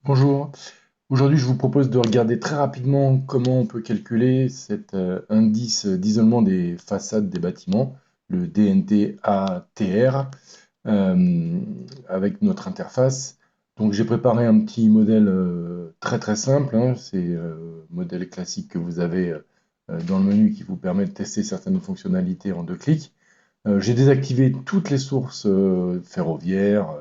Bonjour, aujourd'hui je vous propose de regarder très rapidement comment on peut calculer cet indice d'isolement des façades des bâtiments, le DNT-ATR, euh, avec notre interface. Donc j'ai préparé un petit modèle très très simple, hein, c'est modèle classique que vous avez dans le menu qui vous permet de tester certaines fonctionnalités en 2 clics. J'ai désactivé toutes les sources ferroviaires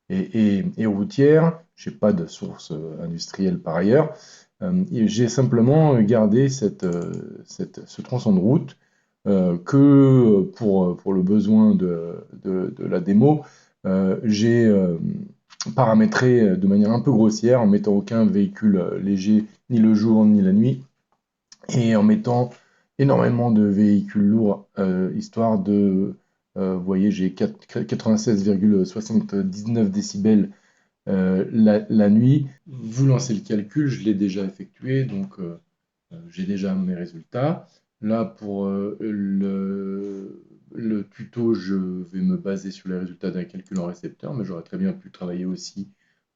et routières. Je n'ai pas de source industrielle par ailleurs. Et j'ai simplement gardé ce tronçon de route que pour le besoin de la démo, j'ai paramétré de manière un peu grossière en mettant aucun véhicule léger ni le jour ni la nuit et en mettant énormément de véhicules lourds, histoire de, vous voyez, j'ai 96,79 décibels la nuit. Vous lancez le calcul, je l'ai déjà effectué, donc j'ai déjà mes résultats. Là, pour le tuto, je vais me baser sur les résultats d'un calcul en récepteur, mais j'aurais très bien pu travailler aussi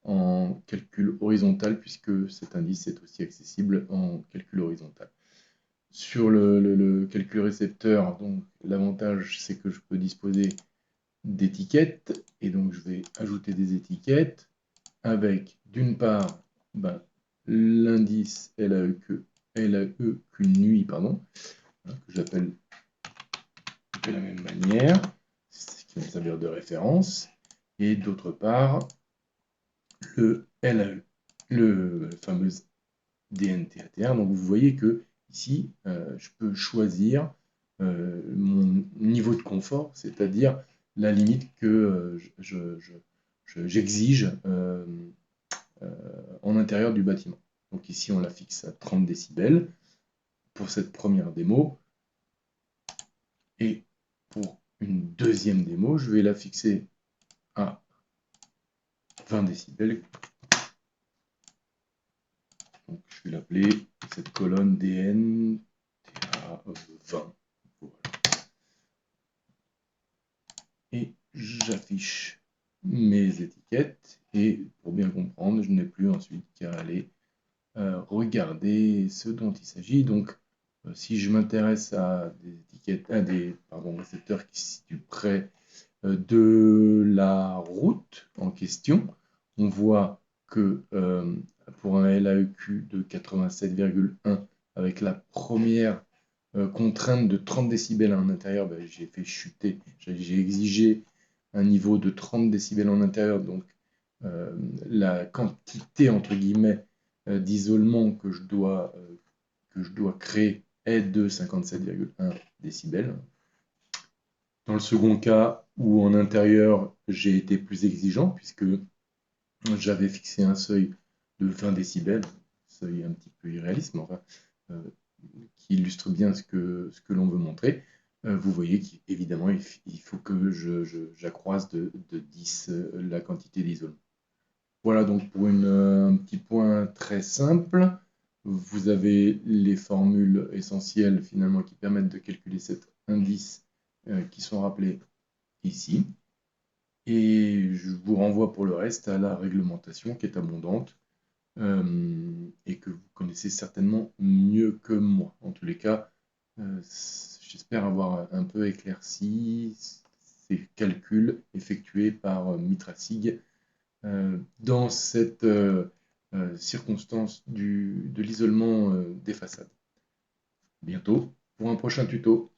en calcul horizontal, puisque cet indice est aussi accessible en calcul horizontal. Sur le calcul récepteur, donc l'avantage c'est que je peux disposer d'étiquettes et donc je vais ajouter des étiquettes avec d'une part ben, l'indice LAEQ nuit, pardon, hein, que j'appelle de la même manière, ce qui va me servir de référence, et d'autre part le LAE, le fameux DNT-ATR. Donc vous voyez que ici, je peux choisir mon niveau de confort, c'est-à-dire la limite que j'exige en intérieur du bâtiment. Donc ici, on la fixe à 30 décibels pour cette première démo. Et pour une deuxième démo, je vais la fixer à 20 décibels. Donc je vais l'appeler cette colonne DN à 20. Voilà. Et j'affiche mes étiquettes et pour bien comprendre, je n'ai plus ensuite qu'à aller regarder ce dont il s'agit. Donc, si je m'intéresse à des étiquettes, récepteurs qui se situent près de la route en question, on voit que pour un LAEQ de 87,1 avec la première contrainte de 30 décibels en intérieur, ben, j'ai fait chuter, j'ai exigé un niveau de 30 décibels en intérieur, donc la quantité entre guillemets d'isolement que je dois créer est de 57,1 décibels. Dans le second cas, où en intérieur j'ai été plus exigeant, puisque j'avais fixé un seuil de 20 décibels, seuil un petit peu irréaliste, mais enfin, euh, qui illustre bien ce que l'on veut montrer. Vous voyez qu'évidemment, il faut que j'accroisse de 10 la quantité d'isolement. Voilà donc pour un petit point très simple. Vous avez les formules essentielles finalement qui permettent de calculer cet indice qui sont rappelés ici. Et je vous renvoie pour le reste à la réglementation qui est abondante et que vous connaissez certainement mieux que moi. En tous les cas, j'espère avoir un peu éclairci ces calculs effectués par Mitrasig dans cette circonstance de l'isolement des façades. Bientôt pour un prochain tuto.